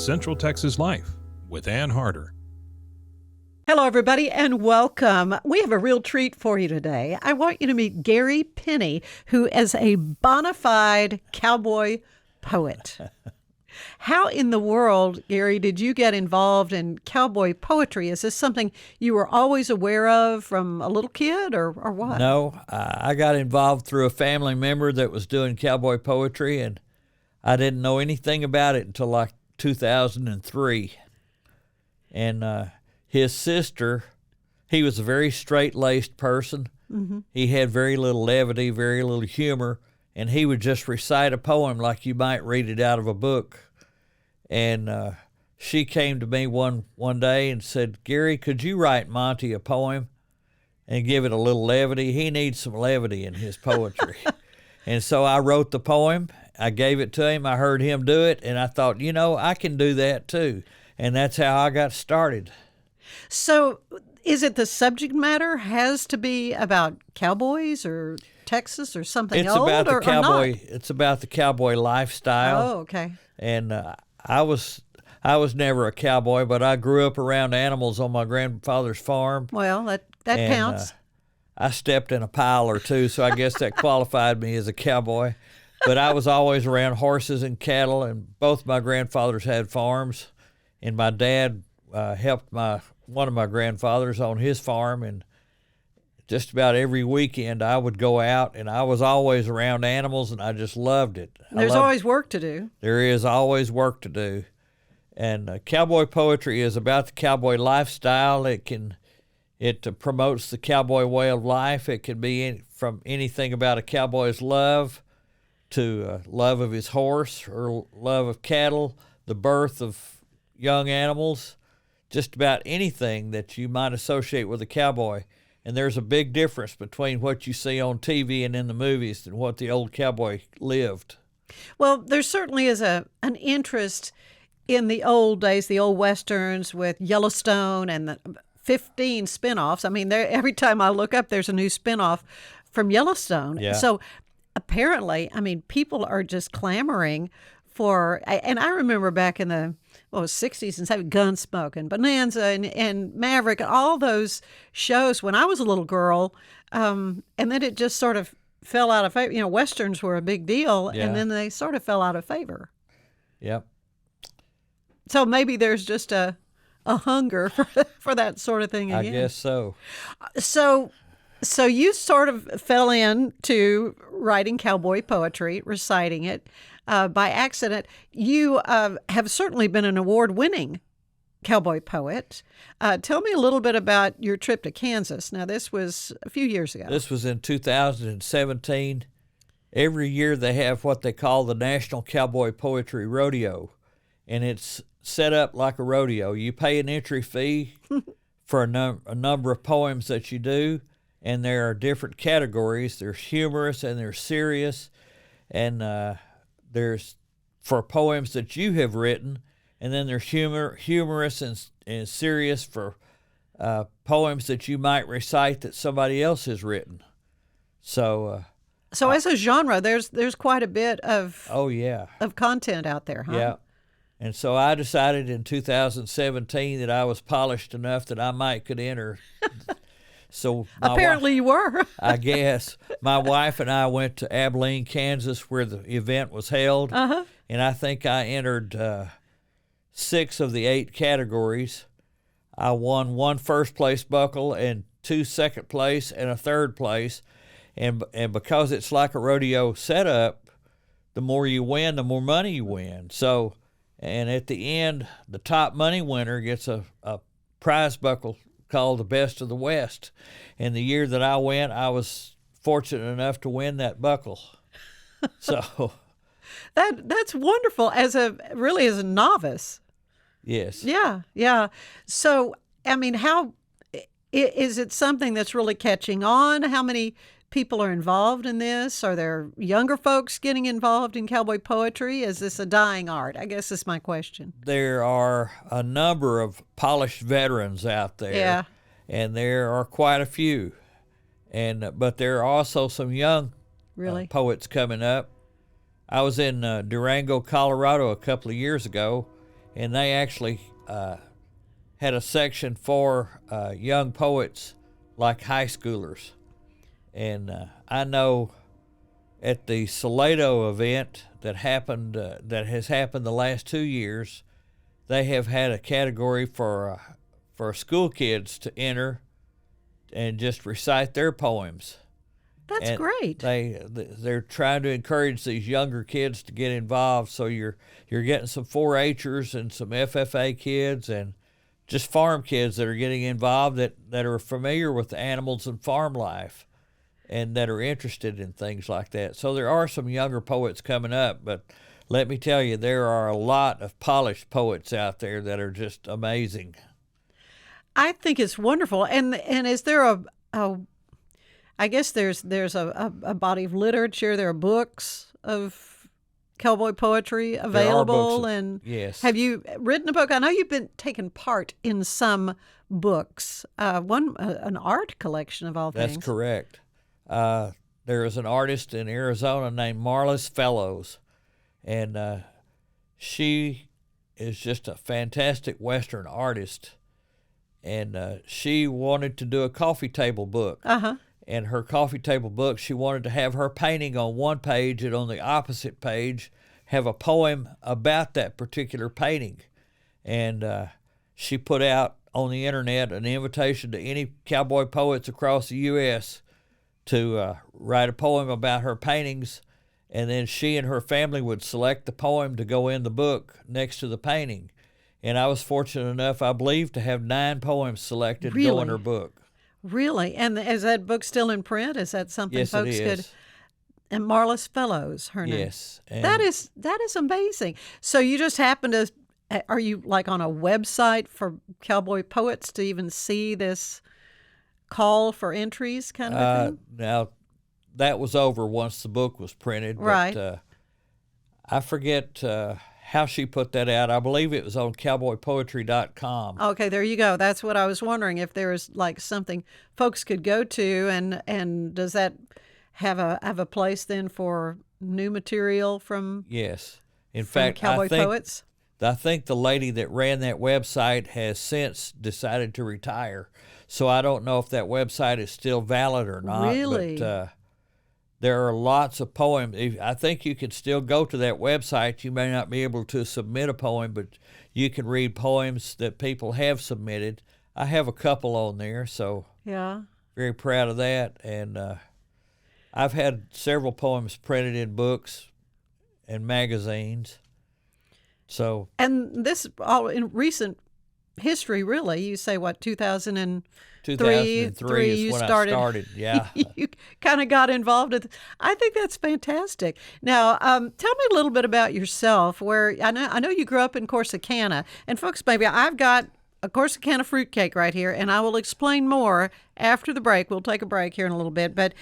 Central Texas Life with Ann Harder. Hello, everybody, and welcome. We have a real treat for you today. I want you to meet Gary Penny, who is a bona fide cowboy poet. How in the world, Gary, did you get involved in cowboy poetry? Is this something you were always aware of from a little kid or what? No, I got involved through a family member that was doing cowboy poetry, and I didn't know anything about it until like 2003. And his sister, he was a very straight-laced person. Mm-hmm. He had very little levity, very little humor, and he would just recite a poem like you might read it out of a book. And she came to me one day and said, "Gary, could you write Monty a poem and give it a little levity? He needs some levity in his poetry." And so I wrote the poem. I gave it to him. I heard him do it, and I thought, I can do that too. And that's how I got started. So is it the subject matter has to be about cowboys or Texas or something It's old about the or cowboy. not? It's about the cowboy lifestyle. Oh, okay. And I was never a cowboy, but I grew up around animals on my grandfather's farm. Well, that counts. I stepped in a pile or two, so I guess that qualified me as a cowboy. But I was always around horses and cattle, and both my grandfathers had farms, and my dad helped one of my grandfathers on his farm, and just about every weekend I would go out, and I was always around animals, and I just loved it. There's always work to do. There is always work to do. And cowboy poetry is about the cowboy lifestyle. It promotes the cowboy way of life. It can be from anything about a cowboy's love to love of his horse or love of cattle, the birth of young animals, just about anything that you might associate with a cowboy. And there's a big difference between what you see on TV and in the movies and what the old cowboy lived. Well, there certainly is an interest in the old days, the old Westerns with Yellowstone and the 15 spinoffs. I mean, every time I look up, there's a new spinoff from Yellowstone. Yeah. So apparently, people are just clamoring for, and I remember back in the 60s and 70s, Gunsmoke and Bonanza and Maverick, all those shows when I was a little girl, and then it just sort of fell out of favor. Westerns were a big deal, Yeah. and then they sort of fell out of favor. Yep. So maybe there's just a hunger for that sort of thing again. I guess so. So you sort of fell into writing cowboy poetry, reciting it by accident. You have certainly been an award-winning cowboy poet. Tell me a little bit about your trip to Kansas. Now, this was a few years ago. This was in 2017. Every year they have what they call the National Cowboy Poetry Rodeo, and it's set up like a rodeo. You pay an entry fee for a number of poems that you do, and there are different categories. There's humorous and there's serious, and there's for poems that you have written, and then there's humorous and serious for poems that you might recite that somebody else has written. So as a genre, there's quite a bit of of content out there, huh? Yeah. And so I decided in 2017 that I was polished enough that I could enter. So apparently you were. I guess. My wife and I went to Abilene, Kansas, where the event was held. Uh-huh. And I think I entered 6 of the 8 categories. I won 1 first-place buckle and 2 second place and a 3rd place. And because it's like a rodeo setup, the more you win, the more money you win. So... And at the end, the top money winner gets a prize buckle called the Best of the West. And the year that I went, I was fortunate enough to win that buckle. So that's wonderful as a novice. Yes. Yeah. So, how is it something that's really catching on? How many people are involved in this? Are there younger folks getting involved in cowboy poetry? Is this a dying art? I guess is my question. There are a number of polished veterans out there. Yeah. And there are quite a few. But there are also some young poets coming up. I was in Durango, Colorado a couple of years ago, and they actually had a section for young poets like high schoolers. And I know at the Salado event that has happened the last 2 years, they have had a category for school kids to enter and just recite their poems. That's And great. They're trying to encourage these younger kids to get involved. So you're getting some 4-H'ers and some FFA kids and just farm kids that are getting involved that are familiar with animals and farm life and that are interested in things like that. So there are some younger poets coming up, but let me tell you, there are a lot of polished poets out there that are just amazing. I think it's wonderful. And is there a I guess there's a body of literature. There are books of cowboy poetry available. And yes. Have you written a book? I know you've been taking part in some books. An art collection of all things. That's correct. There is an artist in Arizona named Marlis Fellows, and she is just a fantastic Western artist. And she wanted to do a coffee table book. Uh-huh. And her coffee table book, she wanted to have her painting on one page and on the opposite page have a poem about that particular painting. And she put out on the internet an invitation to any cowboy poets across the U.S. to write a poem about her paintings, and then she and her family would select the poem to go in the book next to the painting. And I was fortunate enough, I believe, to have 9 poems selected to go in her book. Really? And is that book still in print? Is that something Yes, folks it is. could? And Marlis Fellows, her name. Yes. That is amazing. So you just happen to, are you like on a website for cowboy poets to even see this call for entries kind of a thing? Now, that was over once the book was printed. Right. But I forget how she put that out. I believe it was on cowboypoetry.com. Okay, there you go. That's what I was wondering, if there is like something folks could go to, and does that have a place then for new material from Yes. In from fact, cowboy poets? I think the lady that ran that website has since decided to retire. So I don't know if that website is still valid or not. Really? But there are lots of poems. I think you can still go to that website. You may not be able to submit a poem, but you can read poems that people have submitted. I have a couple on there, so Yeah. very proud of that. And I've had several poems printed in books and magazines. So, And this all in recent history, really. You say what, 2003 2003 is you when started. I started. Yeah. You kind of got involved with. I think that's fantastic. Now, tell me a little bit about yourself. Where I know you grew up in Corsicana, and folks, maybe I've got a Corsicana fruitcake right here, and I will explain more after the break. We'll take a break here in a little bit, but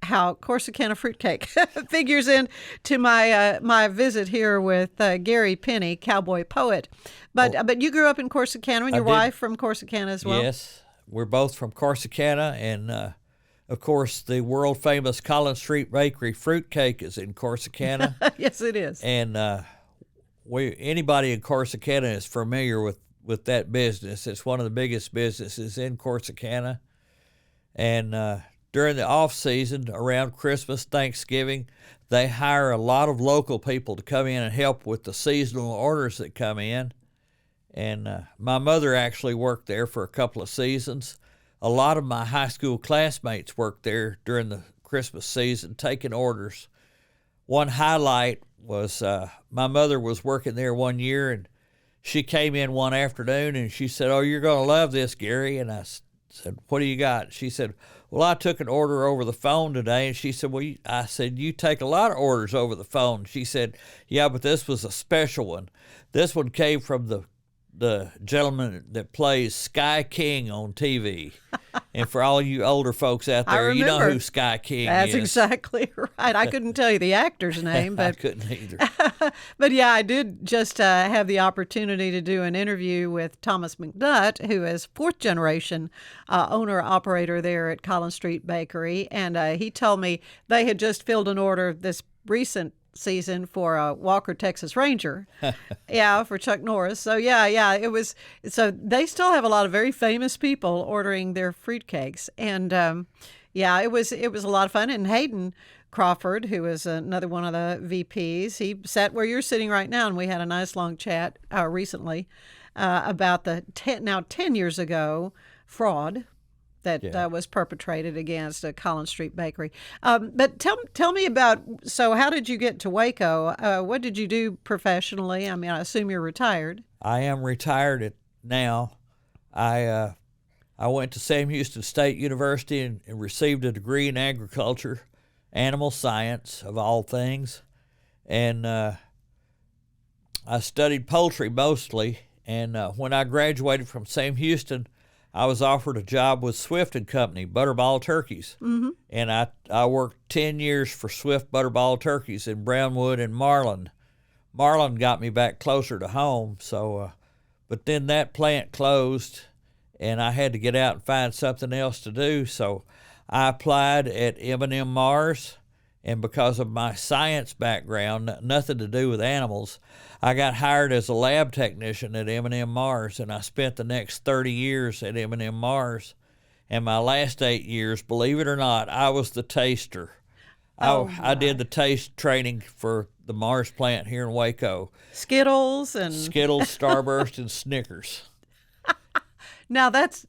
how Corsicana fruitcake figures into my visit here with Gary Penny, cowboy poet. But you grew up in Corsicana, and your wife from Corsicana as well? Yes, we're both from Corsicana, and of course the world famous Collins Street Bakery fruitcake is in Corsicana. Yes, it is. And anybody in Corsicana is familiar with that business. It's one of the biggest businesses in Corsicana. And during the off season, around Christmas, Thanksgiving, they hire a lot of local people to come in and help with the seasonal orders that come in. And my mother actually worked there for a couple of seasons. A lot of my high school classmates worked there during the Christmas season, taking orders. One highlight was my mother was working there one year, and she came in one afternoon and she said, "Oh, you're going to love this, Gary." And I said, "What do you got?" She said, "Well, I took an order over the phone today." And she said, "Well," I said, "You take a lot of orders over the phone." She said, "Yeah, but this was a special one. This one came from the gentleman that plays Sky King on TV." And for all you older folks out there, you know who Sky King That's is. exactly right. I couldn't tell you the actor's name, but I couldn't either. But yeah, I did just have the opportunity to do an interview with Thomas McNutt, who is fourth generation owner-operator there at Collins Street Bakery. And he told me they had just filled an order this recent season for a Walker Texas Ranger. Yeah, for Chuck Norris. So yeah, it was. So they still have a lot of very famous people ordering their fruitcakes, and yeah, it was a lot of fun. And Hayden Crawford, who is another one of the VPs, he sat where you're sitting right now, and we had a nice long chat recently about the 10 years ago fraud that was perpetrated against a Collins Street bakery. But tell me about, so how did you get to Waco? What did you do professionally? I mean, I assume you're retired. I am retired now. I went to Sam Houston State University and received a degree in agriculture, animal science of all things. And I studied poultry mostly. And when I graduated from Sam Houston, I was offered a job with Swift & Company, Butterball Turkeys. Mm-hmm. And I worked 10 years for Swift Butterball Turkeys in Brownwood and Marlin. Marlin got me back closer to home, so but then that plant closed, and I had to get out and find something else to do, so I applied at M&M Mars, and because of my science background, nothing to do with animals, I got hired as a lab technician at M&M Mars, and I spent the next 30 years at M&M Mars. And my last 8 years, believe it or not, I was the taster. I did the taste training for the Mars plant here in Waco. Skittles, Starburst, and Snickers. Now that's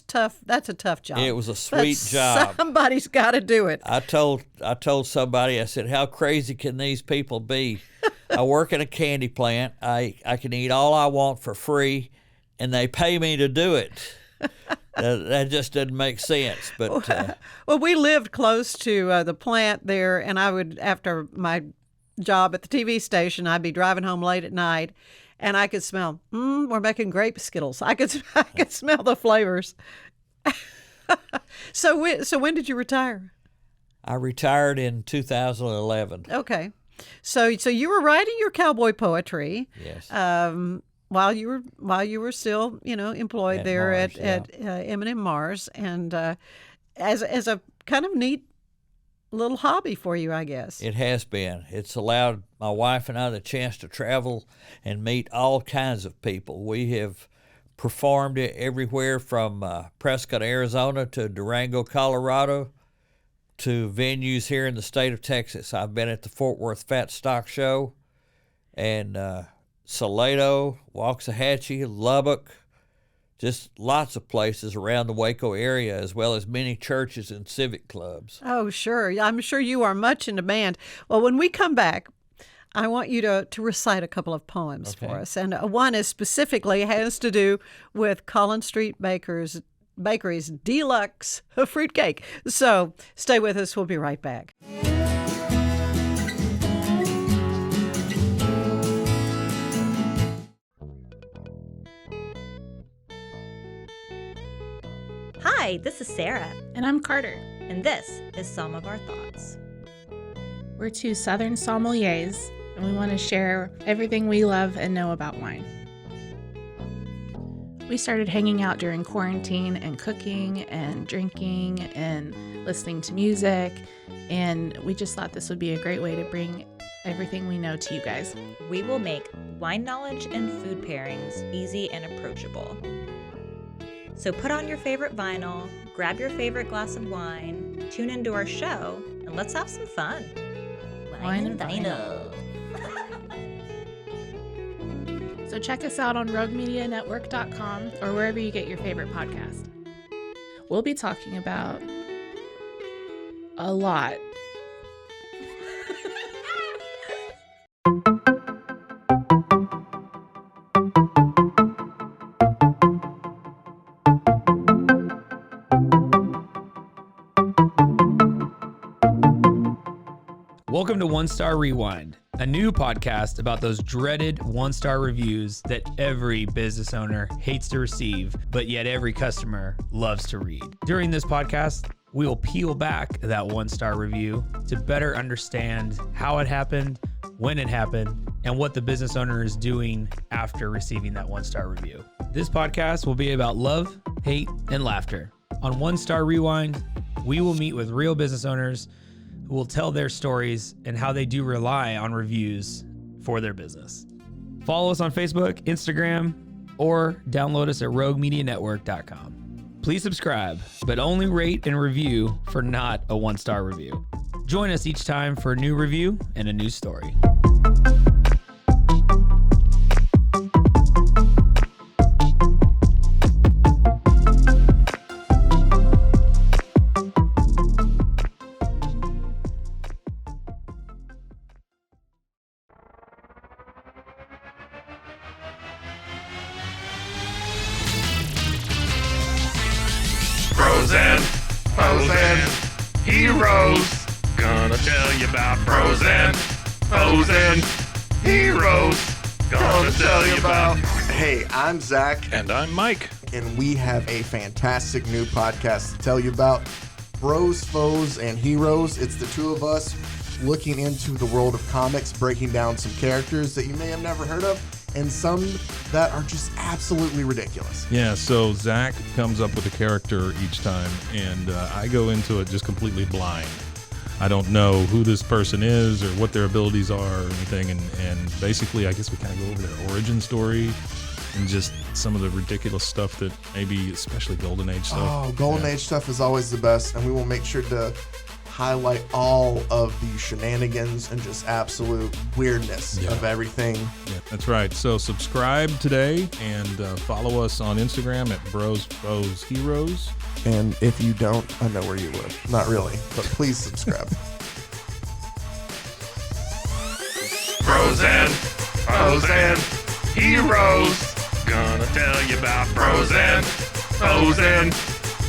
tough. That's a tough job. It was a sweet job. Somebody's got to do it. I told somebody, I said, how crazy can these people be? I work in a candy plant. I can eat all I want for free, and they pay me to do it. That just doesn't make sense. But well, we lived close to the plant there, and I would, after my job at the TV station, I'd be driving home late at night, and I could smell, we're making grape Skittles. I could smell the flavors. So when did you retire? I retired in 2011. Okay. So you were writing your cowboy poetry. Yes. While you were still employed there Mars, at M&M Mars, and as a kind of neat little hobby for you, I guess. It has been. It's allowed my wife and I the chance to travel and meet all kinds of people. We have performed everywhere from Prescott, Arizona to Durango, Colorado, to venues here in the state of Texas. I've been at the Fort Worth Fat Stock Show, and Salado, Waxahachie, Lubbock, just lots of places around the Waco area, as well as many churches and civic clubs. Oh, sure. I'm sure you are much in demand. Well, when we come back, I want you to recite a couple of poems for us. And one is specifically has to do with Collins Street Bakery's deluxe fruitcake. So stay with us. We'll be right back. Hi, this is Sarah. And I'm Carter. And this is Some of Our Thoughts. We're two Southern sommeliers, and we want to share everything we love and know about wine. We started hanging out during quarantine and cooking and drinking and listening to music, and we just thought this would be a great way to bring everything we know to you guys. We will make wine knowledge and food pairings easy and approachable. So put on your favorite vinyl, grab your favorite glass of wine, tune into our show, and let's have some fun. Wine and vinyl. So check us out on roguemedianetwork.com or wherever you get your favorite podcast. We'll be talking about a lot. Welcome to One Star Rewind, a new podcast about those dreaded one-star reviews that every business owner hates to receive, but yet every customer loves to read. During this podcast, we will peel back that one-star review to better understand how it happened, when it happened, and what the business owner is doing after receiving that one-star review. This podcast will be about love, hate, and laughter. On One Star Rewind, we will meet with real business owners who will tell their stories and how they do rely on reviews for their business. Follow us on Facebook, Instagram, or download us at roguemedianetwork.com. Please subscribe, but only rate and review for not a 1-star review. Join us each time for a new review and a new story. Frozen heroes. Gonna tell you about frozen heroes. Gonna tell you about. Hey, I'm Zach, And I'm Mike. and we have a fantastic new podcast to tell you about. Bros, Foes, and Heroes. It's the two of us looking into the world of comics, breaking down some characters that you may have never heard of, and some that are just absolutely ridiculous. Yeah, so Zach comes up with a character each time, and I go into it just completely blind. I don't know who this person is or what their abilities are or anything, and basically I guess we kind of go over their origin story and just some of the ridiculous stuff that maybe, especially Golden Age stuff. Oh, Golden Age stuff is always the best, and we will make sure to highlight all of the shenanigans and just absolute weirdness of everything. Yeah, that's right. So subscribe today and follow us on Instagram at Bros, Foes, Heroes. And if you don't, I know where you live. Not really, but please subscribe. Frozen heroes. Gonna tell you about frozen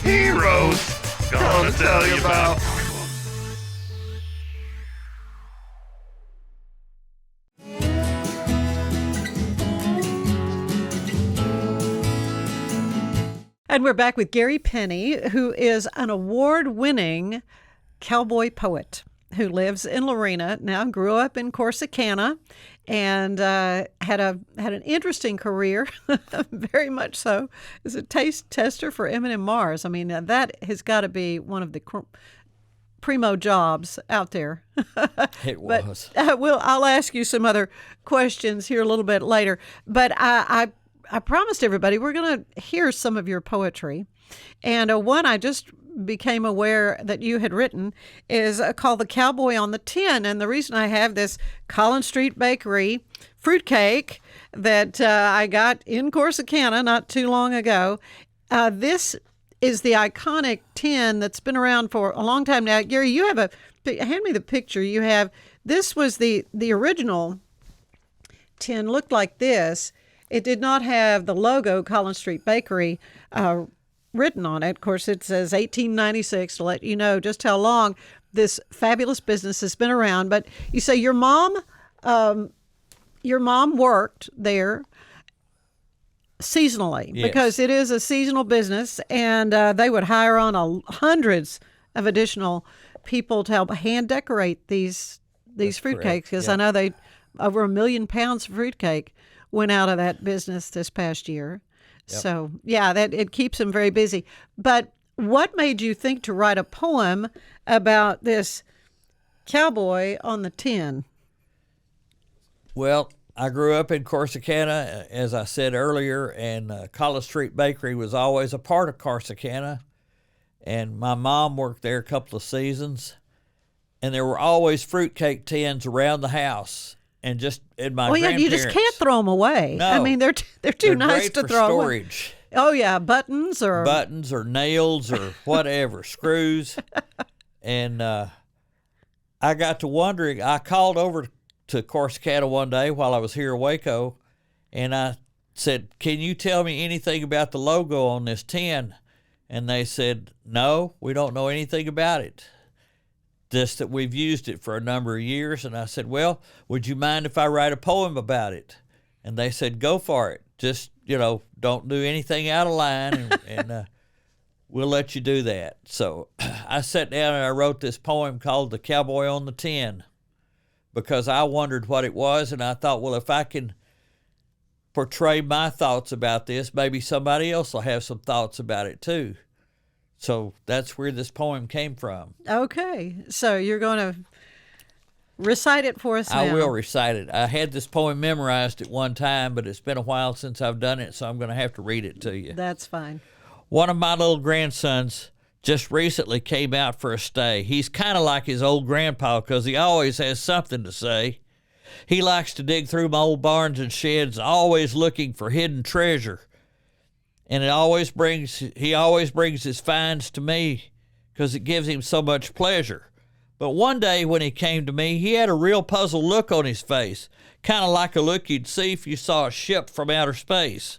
heroes. Gonna tell you about. And we're back with Gary Penny, who is an award-winning cowboy poet who lives in Lorena now, grew up in Corsicana, and had an interesting career, very much so, as a taste tester for M&M Mars. I mean, that has got to be one of the primo jobs out there. It was. But I'll ask you some other questions here a little bit later. But I promised everybody we're going to hear some of your poetry. And one I just became aware that you had written is called The Cowboy on the Tin. And the reason I have this Collins Street Bakery fruitcake that I got in Corsicana not too long ago, this is the iconic tin that's been around for a long time now. Gary, you have hand me the picture you have. This was the original tin, looked like this. It did not have the logo Collins Street Bakery written on it. Of course, it says 1896 to let you know just how long this fabulous business has been around. But you say your mom worked there seasonally. Yes. Because it is a seasonal business, and they would hire on hundreds of additional people to help hand decorate these fruitcakes. Because I know over 1 million pounds of fruitcake went out of that business this past year. Yep. So, yeah, that it keeps them very busy. But what made you think to write a poem about this cowboy on the tin? Well, I grew up in Corsicana, as I said earlier, and Collins Street Bakery was always a part of Corsicana. And my mom worked there a couple of seasons, and there were always fruitcake tins around the house. And just in my grandparents. You just can't throw them away. No, I mean, they're too nice to throw storage. Away. Oh yeah, buttons or nails or whatever, screws. And I got to wondering. I called over to Corsicana one day while I was here in Waco, and I said, "Can you tell me anything about the logo on this tin?" And they said, "No, we don't know anything about it. Just that we've used it for a number of years." And I said, "Well, would you mind if I write a poem about it?" And they said, "Go for it. Just, don't do anything out of line, and we'll let you do that." So I sat down and I wrote this poem called The Cowboy on the Tin, because I wondered what it was, and I thought, well, if I can portray my thoughts about this, maybe somebody else will have some thoughts about it too. So that's where this poem came from. Okay, so you're going to recite it for us now. I will recite it. I had this poem memorized at one time, but it's been a while since I've done it, so I'm going to have to read it to you. That's fine. One of my little grandsons just recently came out for a stay. He's kind of like his old grandpa because he always has something to say. He likes to dig through my old barns and sheds, always looking for hidden treasure. And he always brings his finds to me because it gives him so much pleasure. But one day when he came to me, he had a real puzzled look on his face, kind of like a look you'd see if you saw a ship from outer space.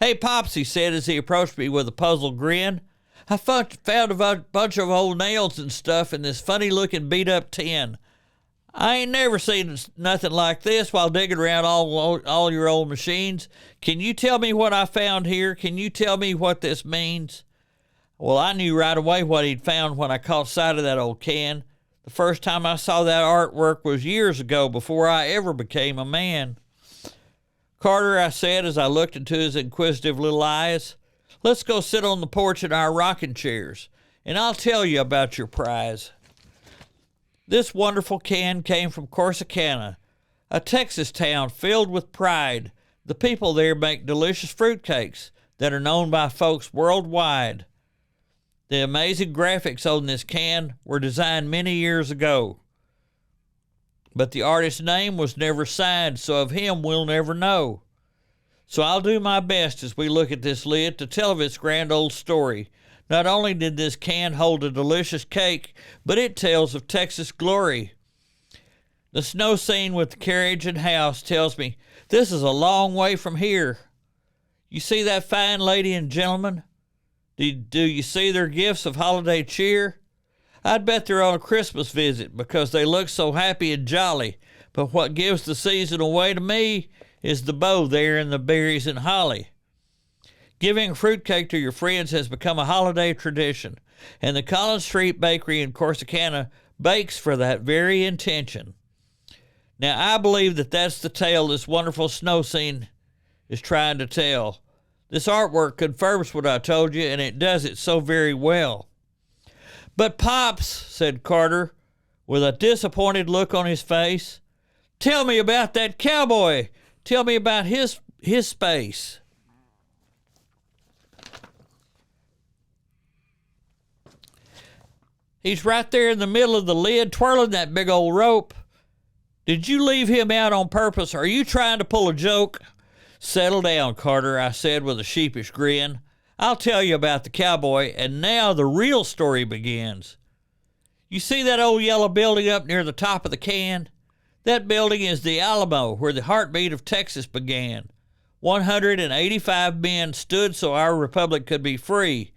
"Hey, Pops," he said as he approached me with a puzzled grin, "I found a bunch of old nails and stuff in this funny-looking beat-up tin. I ain't never seen nothing like this while digging around all your old machines. Can you tell me what I found here? Can you tell me what this means?" Well, I knew right away what he'd found when I caught sight of that old can. The first time I saw that artwork was years ago, before I ever became a man. "Carter," I said as I looked into his inquisitive little eyes, "let's go sit on the porch in our rocking chairs, and I'll tell you about your prize." This wonderful can came from Corsicana, a Texas town filled with pride. The people there make delicious fruitcakes that are known by folks worldwide. The amazing graphics on this can were designed many years ago, but the artist's name was never signed, so of him we'll never know. So I'll do my best as we look at this lid to tell of its grand old story. Not only did this can hold a delicious cake, but it tells of Texas glory. The snow scene with the carriage and house tells me this is a long way from here. You see that fine lady and gentleman? Do you see their gifts of holiday cheer? I'd bet they're on a Christmas visit because they look so happy and jolly. But what gives the season away to me is the bow there and the berries and holly. Giving a fruitcake to your friends has become a holiday tradition, and the Collins Street Bakery in Corsicana bakes for that very intention. Now, I believe that that's the tale this wonderful snow scene is trying to tell. This artwork confirms what I told you, and it does it so very well. "But, Pops," said Carter, with a disappointed look on his face, "tell me about that cowboy. Tell me about his space." "He's right there in the middle of the lid, twirling that big old rope. Did you leave him out on purpose? Are you trying to pull a joke?" "Settle down, Carter," I said with a sheepish grin. "I'll tell you about the cowboy, and now the real story begins. You see that old yellow building up near the top of the can? That building is the Alamo, where the heartbeat of Texas began. 185 men stood so our republic could be free.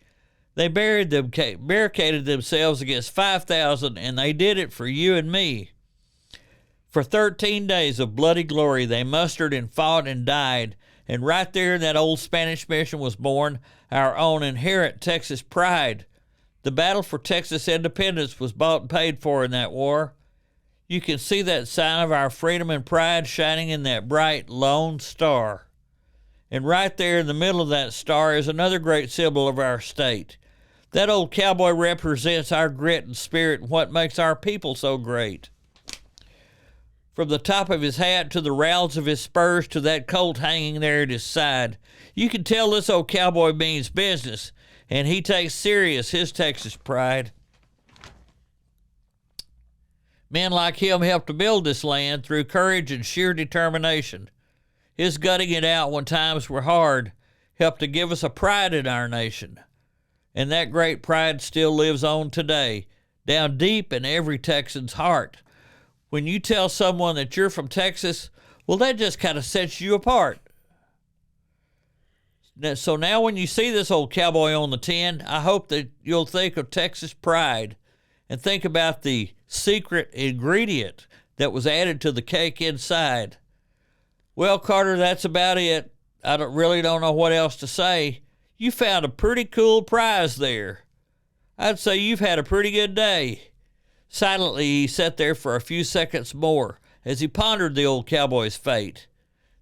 They barricaded themselves against 5,000, and they did it for you and me. For 13 days of bloody glory, they mustered and fought and died, and right there in that old Spanish mission was born our own inherent Texas pride. The battle for Texas independence was bought and paid for in that war. You can see that sign of our freedom and pride shining in that bright lone star. And right there in the middle of that star is another great symbol of our state. That old cowboy represents our grit and spirit and what makes our people so great. From the top of his hat to the rowels of his spurs to that colt hanging there at his side, you can tell this old cowboy means business, and he takes serious his Texas pride. Men like him helped to build this land through courage and sheer determination. His gutting it out when times were hard helped to give us a pride in our nation. And that great pride still lives on today, down deep in every Texan's heart. When you tell someone that you're from Texas, well, that just kind of sets you apart. So now when you see this old cowboy on the tin, I hope that you'll think of Texas pride and think about the secret ingredient that was added to the cake inside. Well, Carter, that's about it. I really don't know what else to say. You found a pretty cool prize there. I'd say you've had a pretty good day. Silently, he sat there for a few seconds more as he pondered the old cowboy's fate.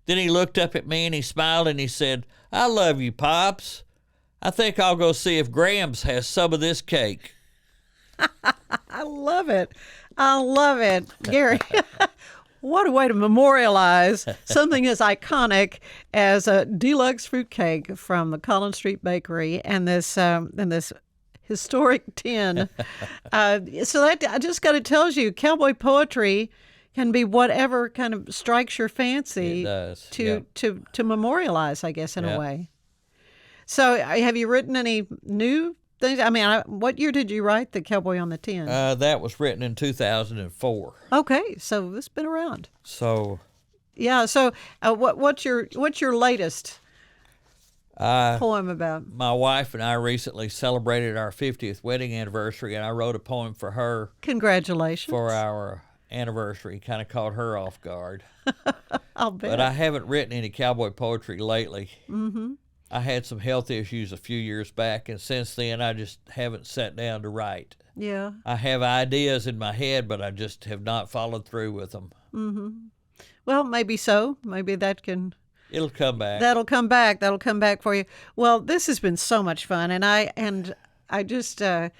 Then he looked up at me and he smiled and he said, "I love you, Pops. I think I'll go see if Graham's has some of this cake. I love it. I love it. Gary, what a way to memorialize something as iconic as a deluxe fruitcake from the Collins Street Bakery and this historic tin. So that I just got to tell you, cowboy poetry can be whatever kind of strikes your fancy. It does. To memorialize, I guess, in Yeah. a way. So have you written any new things? I mean, what year did you write The Cowboy on the Tin? That was written in 2004. Okay, so it's been around. So Yeah. So what's your latest poem about? my wife and I recently celebrated our 50th wedding anniversary, and I wrote a poem for her Congratulations. for our anniversary. Kind of caught her off guard. I'll bet. But I haven't written any cowboy poetry lately. Mm-hmm. I had some health issues a few years back, and since then I just haven't sat down to write. Yeah. I have ideas in my head, but I just have not followed through with them. Well, maybe so. Maybe that can. It'll come back. That'll come back. That'll come back for you. Well, this has been so much fun, and I just I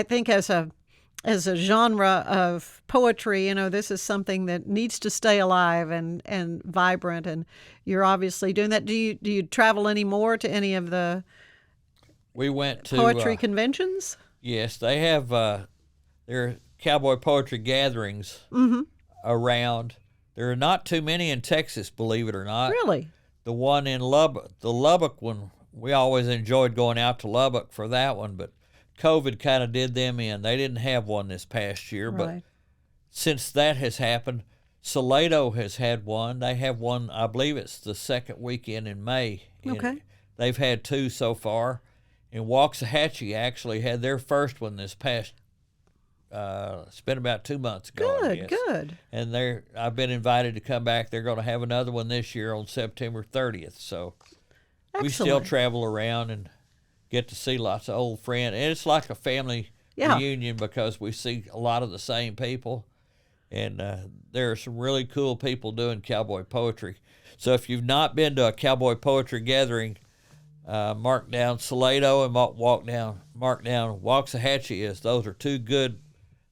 think as a genre of poetry, this is something that needs to stay alive and vibrant, and you're obviously doing that. Do you travel anymore to any of the We went to poetry conventions? Yes, they have their cowboy poetry gatherings around. There are not too many in Texas, believe it or not. Really? The one in Lubbock, the Lubbock one, we always enjoyed going out to Lubbock for that one, but COVID kind of did them in. They didn't have one this past year, Right. but since that has happened, Salado has had one. They have one, I believe it's the second weekend in May. And Okay. They've had two so far. And Waxahachie actually had their first one this past, it's been about 2 months ago. I Good, guess. good. And I've been invited to come back. They're going to have another one this year on September 30th. So we still Excellent. travel around and get to see lots of old friends. And it's like a family Yeah. reunion because we see a lot of the same people. And there are some really cool people doing cowboy poetry. So if you've not been to a cowboy poetry gathering, mark down Salado and mark down Waxahachie, as those are two good.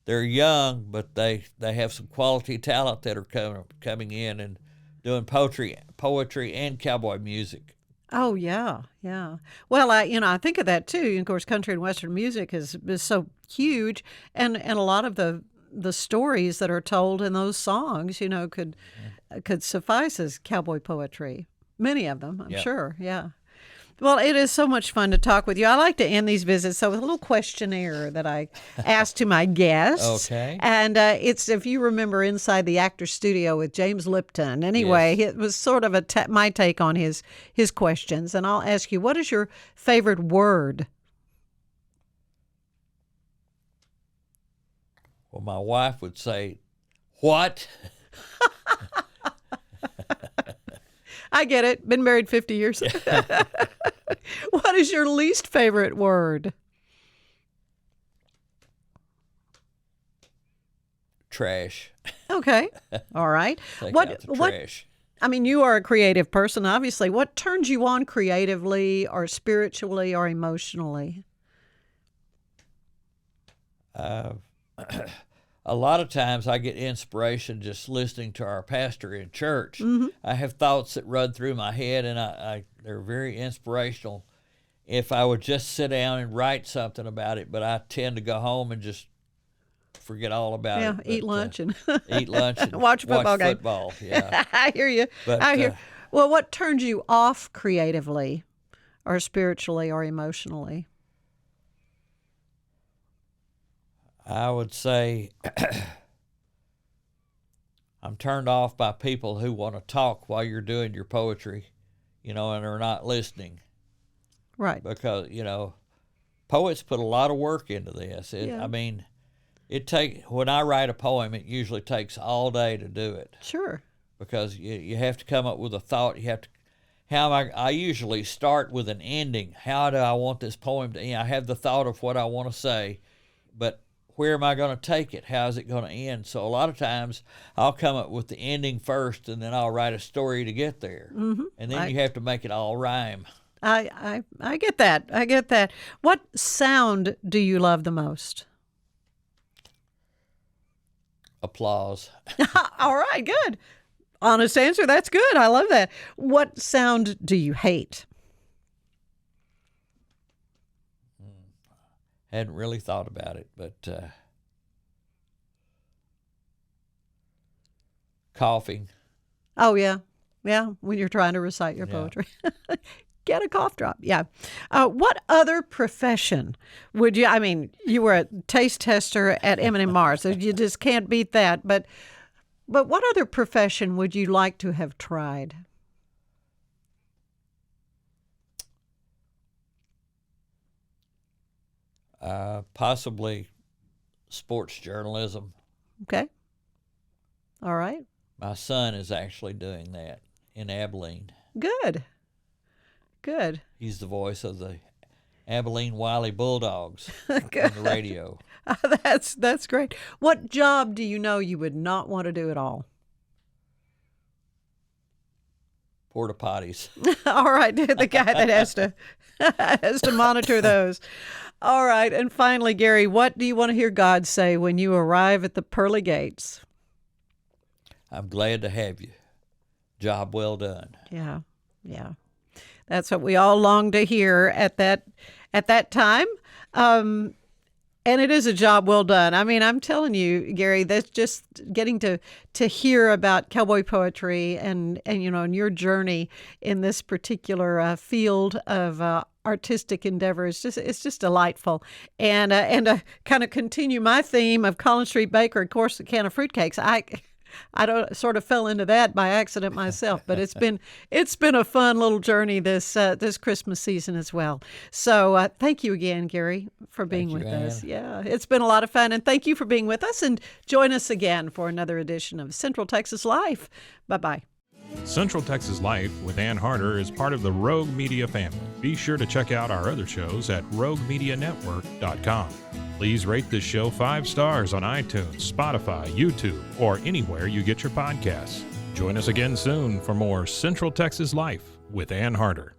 They're young, but they have some quality talent that are coming in and doing poetry and cowboy music. Oh yeah, yeah. Well, I think of that too. Of course, country and western music is so huge, and a lot of the stories that are told in those songs, could suffice as cowboy poetry. Many of them, I'm Yeah. sure. Yeah. Well, it is so much fun to talk with you. I like to end these visits with a little questionnaire that I ask to my guests. Okay. And it's, if you remember, Inside the Actor's Studio with James Lipton. Anyway, Yes. it was sort of my take on his questions. And I'll ask you, what is your favorite word? Well, my wife would say, "What?" I get it. Been married 50 years. What is your least favorite word? Trash. Okay. All right. Take out the trash. I mean, you are a creative person, obviously. What turns you on creatively or spiritually or emotionally? A lot of times I get inspiration just listening to our pastor in church. I have thoughts that run through my head, and they're very inspirational. If I would just sit down and write something about it, but I tend to go home and just forget all about it. Yeah, But, eat lunch and eat lunch and Watch a football game. football, yeah. I hear you. But, I hear. Well, what turns you off creatively or spiritually or emotionally? I would say I'm turned off by people who want to talk while you're doing your poetry, and are not listening. Right. Because, poets put a lot of work into this. Yeah. I mean, when I write a poem, it usually takes all day to do it Sure. because you have to come up with a thought. You have to, I usually start with an ending. How do I want this poem to end? I have the thought of what I want to say, but where am I going to take it? How is it going to end? So a lot of times I'll come up with the ending first, and then I'll write a story to get there. And then you have to make it all rhyme. I get that. I get that. What sound do you love the most? Applause. All right, good. Honest answer. That's good. I love that. What sound do you hate? Hadn't really thought about it, but coughing. Oh, yeah. Yeah, when you're trying to recite your poetry. Get a cough drop. Yeah. What other profession would you, I mean, you were a taste tester at M&M's, so you just can't beat that. But what other profession would you like to have tried? Possibly sports journalism. Okay. All right. My son is actually doing that in Abilene. Good. Good. He's the voice of the Abilene Wiley Bulldogs on the radio. That's great. What job do you know you would not want to do at all? Porta potties. All right, the guy that has to monitor those. All right, and finally, Gary, what do you want to hear God say when you arrive at the pearly gates? I'm glad to have you. Job well done. Yeah, yeah. That's what we all long to hear at that time. And it is a job well done. I mean, I'm telling you, Gary, that's just getting to hear about cowboy poetry and and your journey in this particular field of artistic endeavor. It's just delightful. And kind of continue my theme of Collins Street Baker, of course, the can of fruitcakes. I don't sort of fell into that by accident myself, but it's been a fun little journey this Christmas season as well. So thank you again, Gary, for being with us. Yeah, it's been a lot of fun, and thank you for being with us. And join us again for another edition of Central Texas Life. Bye-bye. Central Texas Life with Ann Harder is part of the Rogue Media family. Be sure to check out our other shows at roguemedianetwork.com. Please rate this show 5 stars on iTunes, Spotify, YouTube, or anywhere you get your podcasts. Join us again soon for more Central Texas Life with Ann Harder.